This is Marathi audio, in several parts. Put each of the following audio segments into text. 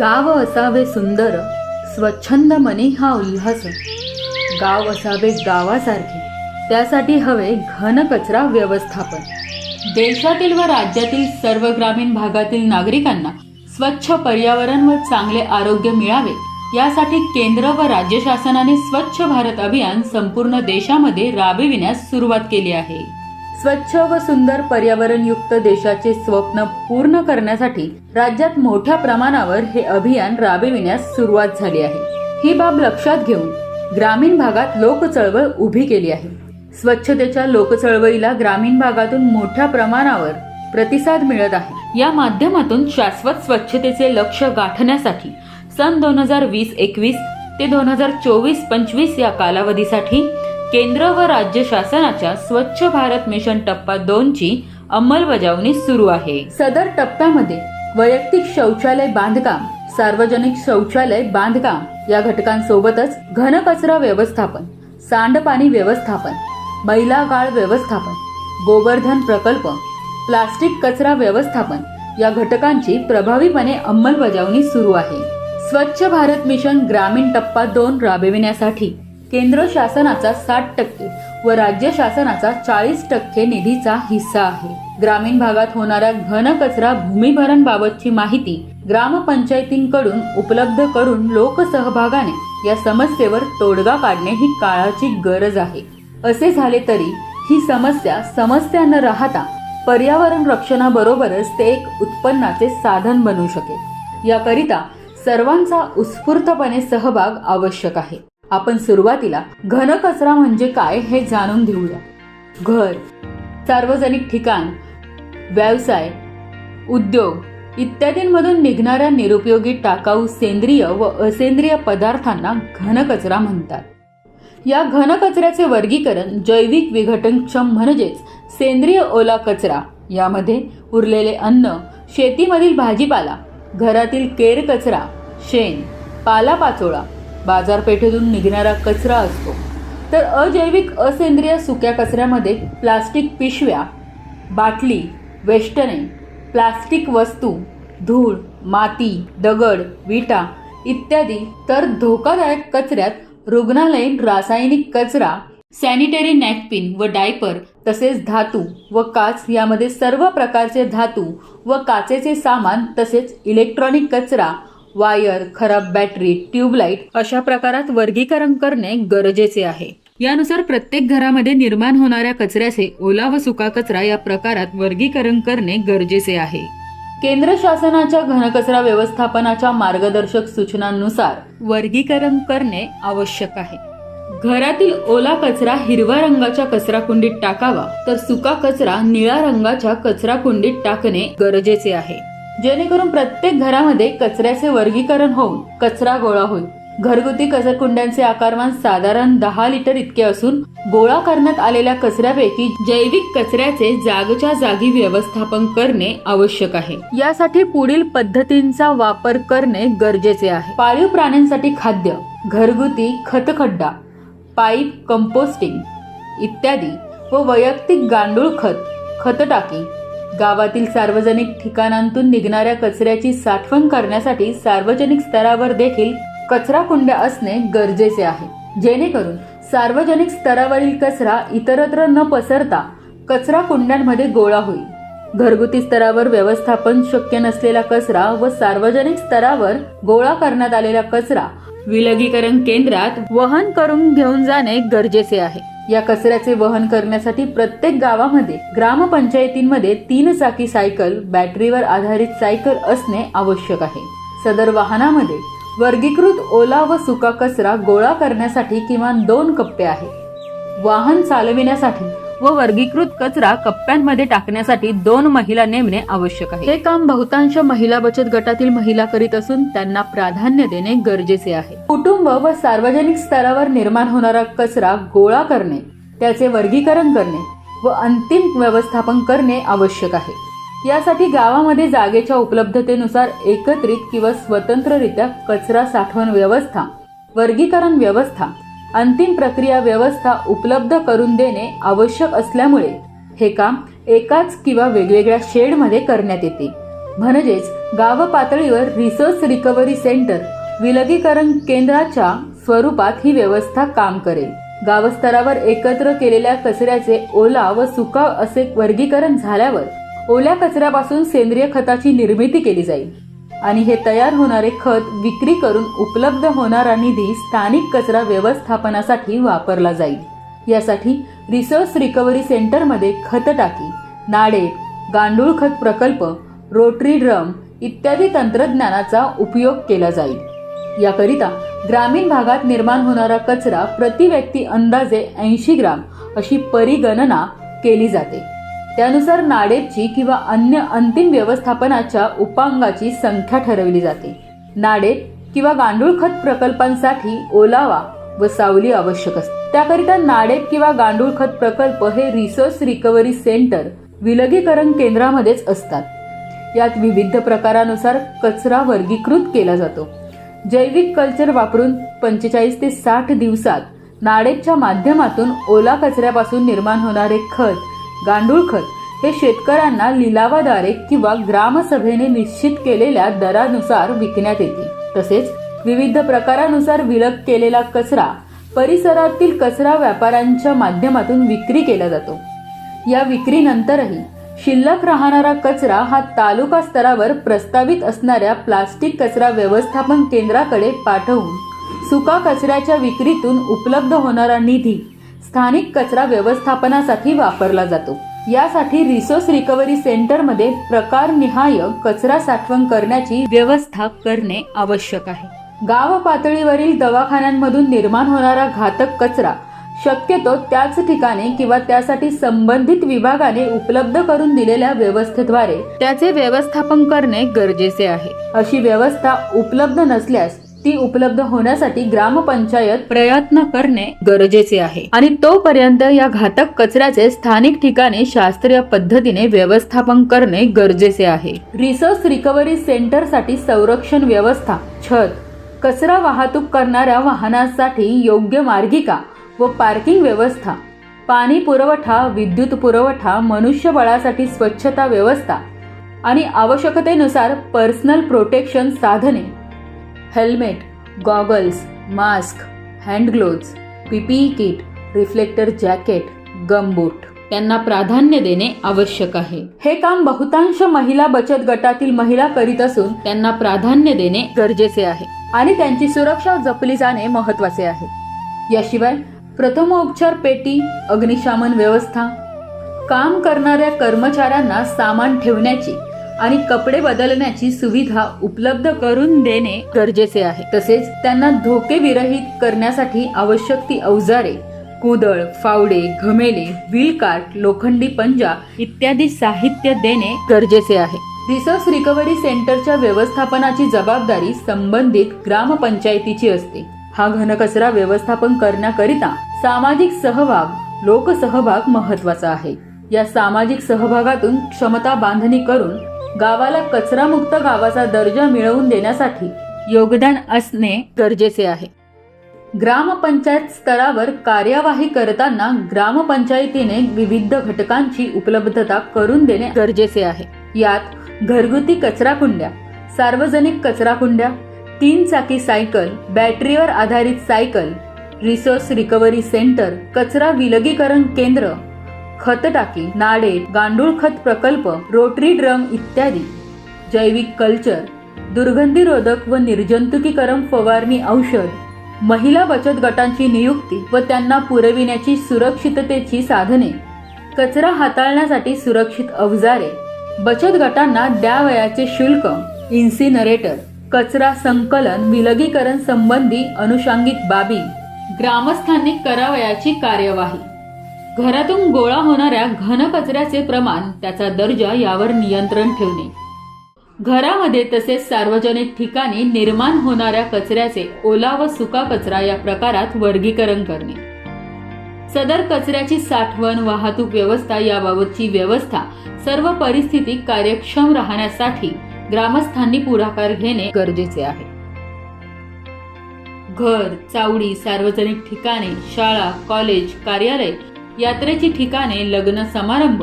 गाव असावे सुंदर, स्वच्छंद मनी हा उल्हास. गाव असावे गावासारखे, त्यासाठी हवे घन कचरा व्यवस्थापन. देशातील व राज्यातील सर्व ग्रामीण भागातील नागरिकांना स्वच्छ पर्यावरण व चांगले आरोग्य मिळावे यासाठी केंद्र व राज्य शासनाने स्वच्छ भारत अभियान संपूर्ण देशामध्ये राबविण्यास सुरुवात केली आहे. स्वच्छ व सुंदर पर्यावरणयुक्त देशाचे स्वप्न पूर्ण करण्यासाठी राज्यात मोठ्या प्रमाणावर हे अभियान राबविण्यास सुरुवात झाली आहे. ही बाब लक्षात घेऊन ग्रामीण भागात लोकचळवळ उभी केली आहे. स्वच्छतेच्या लोकचळवळीला ग्रामीण भागातून मोठ्या प्रमाणावर प्रतिसाद मिळत आहे. या माध्यमातून शाश्वत स्वच्छतेचे लक्ष्य गाठण्यासाठी सन 2020-21 ते 2024-25 या कालावधीसाठी केंद्र व राज्य शासनाच्या स्वच्छ भारत मिशन टप्पा 2 ची अंमलबजावणी सुरू आहे. सदर टप्प्यामध्ये वैयक्तिक शौचालय बांधकाम, सार्वजनिक शौचालय बांधकाम या घटकांसोबतच घनकचरा व्यवस्थापन, सांडपाणी व्यवस्थापन, मैला गाळ व्यवस्थापन, गोवर्धन प्रकल्प, प्लास्टिक कचरा व्यवस्थापन या घटकांची प्रभावीपणे अंमलबजावणी सुरू आहे. स्वच्छ भारत मिशन ग्रामीण टप्पा 2 राबविण्यासाठी केंद्र शासनाचा 60% व राज्य शासनाचा 40% निधीचा हिस्सा आहे. ग्रामीण भागात होणाऱ्या घन कचरा भूमिभरण बाबतची माहिती ग्रामपंचायतींकडून उपलब्ध करून लोकसहभागाने या समस्येवर तोडगा काढणे ही काळाची गरज आहे. असे झाले तरी ही समस्या न राहता पर्यावरण रक्षणाबरोबरच ते एक उत्पन्नाचे साधन बनू शकेल. याकरिता सर्वांचा उत्स्फूर्तपणे सहभाग आवश्यक आहे. आपण सुरुवातीला घनकचरा म्हणजे काय हे जाणून घेऊया. घर, सार्वजनिक ठिकाण, व्यवसाय, उद्योग इत्यादींमधून निघणाऱ्या निरुपयोगी टाकाऊ सेंद्रिय व असेंद्रिय पदार्थांना घनकचरा म्हणतात. या घनकचऱ्याचे वर्गीकरण जैविक विघटनक्षम म्हणजेच सेंद्रिय ओला कचरा, यामध्ये उरलेले अन्न, शेतीमधील भाजीपाला, घरातील केर कचरा, शेण, पालापाचोळा, बाजारपेठेतून निघणारा कचरा असतो. तर अजैविक असेंद्रिय सुक्या कचऱ्यामध्ये प्लास्टिक पिशव्या, बाटली, वेष्टने, प्लास्टिक वस्तू, धूळ, माती, दगड, विटा इत्यादी. तर धोकादायक कचऱ्यात रुग्णालयीन रासायनिक कचरा, सॅनिटरी नॅपकिन व डायपर तसेच धातू व काच यामध्ये सर्व प्रकारचे धातू व काचेचे सामान तसेच इलेक्ट्रॉनिक कचरा, वायर, खराब बॅटरी, ट्यूबलाईट अशा प्रकारात वर्गीकरण करणे गरजेचे आहे. यानुसार प्रत्येक घरामध्ये निर्माण होणाऱ्या कचऱ्याचे ओला व सुका कचरा या प्रकारात वर्गीकरण करणे गरजेचे आहे. केंद्र शासनाच्या घनकचरा व्यवस्थापनाच्या मार्गदर्शक सूचनांनुसार वर्गीकरण करणे आवश्यक आहे. घरातील ओला कचरा हिरव्या रंगाच्या कचरा कुंडीत टाकावा, तर सुका कचरा निळ्या रंगाच्या कचरा कुंडीत टाकणे गरजेचे आहे, जेणेकरून प्रत्येक घरामध्ये कचऱ्याचे वर्गीकरण होऊन कचरा गोळा होईल. घरगुती कचराकुंड्यांचे आकारमान साधारण 10 लिटर इतके असून गोळा करण्यात आलेल्या कचऱ्यापैकी जैविक कचऱ्याचे जागच्या जागी व्यवस्थापन करणे आवश्यक आहे. यासाठी पुढील पद्धतींचा वापर करणे गरजेचे आहे. पाळीव प्राण्यांसाठी खाद्य, घरगुती खतखड्डा, पाईप कंपोस्टिंग इत्यादी व वैयक्तिक गांडूळ खतटाकी. गावातील सार्वजनिक ठिकाणांतून निघणाऱ्या कचऱ्याची साठवण करण्यासाठी सार्वजनिक स्तरावर देखील कचरा कुंड्या असणे गरजेचे आहे, जेणेकरून सार्वजनिक स्तरावरील कचरा इतरत्र न पसरता कचरा कुंड्यांमध्ये गोळा होईल. घरगुती स्तरावर व्यवस्थापन शक्य नसलेला कचरा व सार्वजनिक स्तरावर गोळा करण्यात आलेला कचरा विलगीकरण केंद्रात वहन करून घेऊन जाणे गरजेचे आहे. या कचऱ्याचे वहन करण्यासाठी प्रत्येक गावामध्ये ग्रामपंचायतींमध्ये 3 चाकी सायकल, बॅटरीवर आधारित सायकल असणे आवश्यक आहे. सदर वाहनामध्ये वर्गीकृत ओला व सुका कचरा गोळा करण्यासाठी किमान 2 कप्पे आहेत. वाहन चालविण्यासाठी व वर्गीकृत कचरा कप्प्यांमध्ये टाकण्यासाठी 2 महिला नेमणे आवश्यक आहे. हे काम बहुतांश महिला बचत गटातील महिला करीत असून त्यांना प्राधान्य देणे गरजेचे आहे. कुटुंब व सार्वजनिक स्तरावर निर्माण होणारा कचरा गोळा करणे, त्याचे वर्गीकरण करणे व अंतिम व्यवस्थापन करणे आवश्यक आहे. यासाठी गावामध्ये जागेच्या उपलब्धतेनुसार एकत्रित किंवा स्वतंत्ररित्या कचरा साठवण व्यवस्था, वर्गीकरण व्यवस्था, अंतिम प्रक्रिया व्यवस्था उपलब्ध करून देणे आवश्यक असल्यामुळे हे काम एकाच किंवा वेगवेगळ्या शेडमध्ये करण्यात येते. म्हणजेच गाव पातळीवर रिसोर्स रिकव्हरी सेंटर विलगीकरण केंद्राच्या स्वरूपात ही व्यवस्था काम करेल. गावस्तरावर एकत्र केलेल्या कचऱ्याचे ओला व सुका असे वर्गीकरण झाल्यावर ओल्या कचऱ्यापासून सेंद्रिय खताची निर्मिती केली जाईल आणि हे तयार होणारे खत विक्री करून उपलब्ध होणारा निधी स्थानिक कचरा व्यवस्थापनासाठी वापरला जाईल. यासाठी रिसोर्स रिकव्हरी सेंटरमध्ये खत टाकी, नाडे, गांडूळ खत प्रकल्प, रोटरी ड्रम इत्यादी तंत्रज्ञानाचा उपयोग केला जाईल. याकरिता ग्रामीण भागात निर्माण होणारा कचरा प्रति व्यक्ती अंदाजे 80 ग्राम अशी परिगणना केली जाते. त्यानुसार नाडेपची किंवा अन्य अंतिम व्यवस्थापनाच्या उपांगाची संख्या ठरवली जाते. नाडेप किंवा गांडूळ खत प्रकल्पांसाठी ओलावा व सावली आवश्यक असते. त्याकरिता नाडेप किंवा गांडूळ खत प्रकल्प हे रिसोर्स रिकव्हरी सेंटर विलगीकरण केंद्रामध्येच असतात. यात विविध प्रकारानुसार कचरा वर्गीकृत केला जातो. जैविक कल्चर वापरून 45 ते 60 दिवसात नाडेपच्या माध्यमातून ओला कचऱ्यापासून निर्माण होणारे खत, गांडूळ खत हे शेतकऱ्यांना लिलावाद्वारे किंवा ग्रामसभेने निश्चित केलेल्या दरानुसार विकण्यात येते. तसेच विविध प्रकारानुसार विलग केलेला कचरा परिसरातील कचरा व्यापाऱ्यांच्या माध्यमातून विक्री केला जातो. या विक्रीनंतरही शिल्लक राहणारा कचरा हा तालुका स्तरावर प्रस्तावित असणाऱ्या प्लास्टिक कचरा व्यवस्थापन केंद्राकडे पाठवून सुका कचऱ्याच्या विक्रीतून उपलब्ध होणारा निधी स्थानिक कचरा व्यवस्थापनासाठी वापरला जातो. यासाठी रिसोर्स रिकव्हरी सेंटरमध्ये प्रकारनिहाय कचरा साठवण करण्याची व्यवस्था करणे आवश्यक आहे. गाव पातळीवरील दवाखान्यांमधून निर्माण होणारा घातक कचरा शक्यतो त्याच ठिकाणी किंवा त्यासाठी संबंधित विभागाने उपलब्ध करून दिलेल्या व्यवस्थेद्वारे त्याचे व्यवस्थापन करणे गरजेचे आहे. अशी व्यवस्था उपलब्ध नसल्यास ती उपलब्ध होण्यासाठी ग्रामपंचायत प्रयत्न करणे गरजेचे आहे आणि तोपर्यंत या घातक कचऱ्याचे स्थानिक ठिकाणी शास्त्रीय पद्धतीने व्यवस्थापन करणे गरजेचे आहे. रिसोर्स रिकव्हरी सेंटरसाठी संरक्षण व्यवस्था, छत, कचरा वाहतूक करणाऱ्या वाहनांसाठी योग्य मार्गिका व पार्किंग व्यवस्था, पाणी पुरवठा, विद्युत पुरवठा, मनुष्यबळासाठी स्वच्छता व्यवस्था आणि आवश्यकतेनुसार पर्सनल प्रोटेक्शन साधने, helmet, goggles, mask, hand gloves, PPE kit, reflector jacket, gumboot त्यांना प्राधान्य देणे आवश्यक आहे. हे काम बहुतांश महिला बचत गटातील महिला करीत असून त्यांना प्राधान्य देणे गरजेचे आहे आणि त्यांची सुरक्षा जपली जाणे महत्त्वाचे आहे. याशिवाय प्रथमोपचार पेटी, अग्निशमन व्यवस्था, काम करणाऱ्या कर्मचाऱ्यांना सामान ठेवण्याची आणि कपडे बदलण्याची सुविधा उपलब्ध करून देणे गरजेचे आहे. तसेच त्यांना धोके विरहित करण्यासाठी आवश्यक ती अवजारे, कुदळ, फावडे, घमेले, व्हील कार्ट, लोखंडी पंजा इत्यादी साहित्य देणे गरजेचे आहे. रिसोर्स रिकव्हरी सेंटरच्या व्यवस्थापनाची जबाबदारी संबंधित ग्रामपंचायतीची असते. हा घनकचरा व्यवस्थापन करण्याकरिता सामाजिक सहभाग, लोकसहभाग महत्वाचा आहे. या सामाजिक सहभागातून क्षमता बांधणी करून गावाला कचरामुक्त गावाचा दर्जा मिळवून देण्यासाठी योगदान असणे गरजेचे आहे. ग्रामपंचायत स्तरावर कार्यवाही करताना ग्रामपंचायतीने विविध घटकांची उपलब्धता करून देणे गरजेचे आहे. यात घरगुती कचरा कुंड्या, सार्वजनिक कचरा कुंड्या, 3 चाकी सायकल, बॅटरीवर आधारित सायकल, रिसोर्स रिकव्हरी सेंटर, कचरा विलगीकरण केंद्र, खत टाकी, नाडे, गांडूळ खत प्रकल्प, रोटरी ड्रम इत्यादी, जैविक कल्चर, दुर्गंधीरोधक व निर्जंतुकीकरण फवारणी औषध, महिला बचत गटांची नियुक्ती व त्यांना पुरविण्याची सुरक्षिततेची साधने, कचरा हाताळण्यासाठी सुरक्षित अवजारे, बचत गटांना द्यावयाचे शुल्क, इन्सिनरेटर, कचरा संकलन विलगीकरण संबंधी अनुषंगिक बाबी, ग्रामस्थांनी करावयाची कार्यवाही, घरातून गोळा होणाऱ्या घन कचऱ्याचे प्रमाण, त्याचा दर्जा यावर नियंत्रण ठेवणे, घरामध्ये तसेच सार्वजनिक ठिकाणी निर्माण होणाऱ्या कचऱ्याचे ओला व सुका कचरा या प्रकारात वर्गीकरण करणे, सदर कचऱ्याची साठवण, वाहतूक व्यवस्था याबाबतची व्यवस्था सर्व परिस्थिती कार्यक्षम राहण्यासाठी ग्रामस्थांनी पुढाकार घेणे गरजेचे आहे. घर, चावडी, सार्वजनिक ठिकाणे, शाळा, कॉलेज, कार्यालय, यात्रेची ठिकाणे, लग्न समारंभ,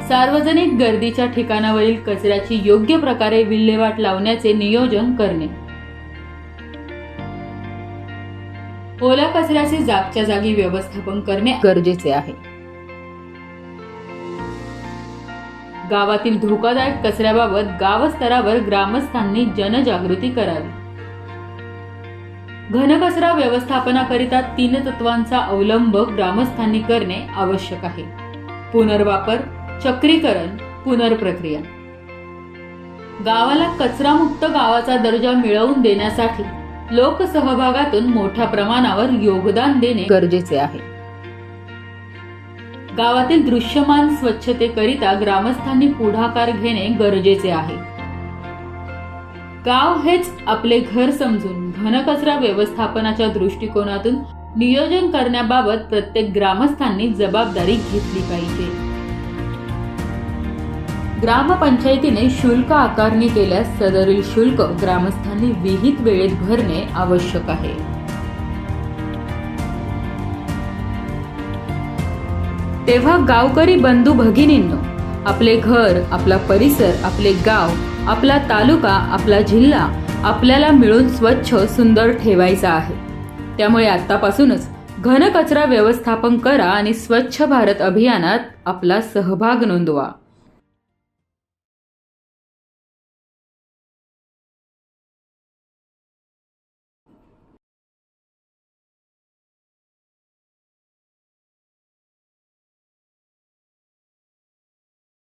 सार्वजनिक गर्दीच्या ठिकाणावरील कचऱ्याची योग्य प्रकारे विल्हेवाट लावण्याचे नियोजन करणे, ओल्या कचऱ्याचे जागच्या जागी व्यवस्थापन करणे गरजेचे आहे. गावातील धोकादायक कचऱ्याबाबत गावस्तरावर ग्रामस्थांनी जनजागृती करावी. घनकचरा व्यवस्थापनाकरिता 3 तत्वांचा अवलंब ग्रामस्थांनी करणे आवश्यक आहे. पुनर्वापर, चक्रीकरण, पुनर्प्रक्रिया. गावाला कचरामुक्त गावाचा दर्जा मिळवून देण्यासाठी लोकसहभागातून मोठ्या प्रमाणावर योगदान देणे गरजेचे आहे. गावातील दृश्यमान स्वच्छतेकरिता ग्रामस्थांनी पुढाकार घेणे गरजेचे आहे. गाव हेच आपले घर समजून घनकचरा व्यवस्थापनाच्या दृष्टिकोनातून नियोजन करण्याबाबत प्रत्येक ग्रामस्थांनी जबाबदारी घेतली पाहिजे. ग्रामपंचायतीने शुल्क आकारणी केल्यास सदरील शुल्क ग्रामस्थांनी विहित वेळेत भरणे आवश्यक आहे. तेव्हा गावकरी बंधू भगिनींनो, आपले घर, आपला परिसर, आपले गाव, आपला तालुका, आपला जिल्हा आपल्याला मिळून स्वच्छ सुंदर ठेवायचा आहे. त्यामुळे आतापासूनच घनकचरा व्यवस्थापन करा आणि स्वच्छ भारत अभियानात आपला सहभाग नोंदवा.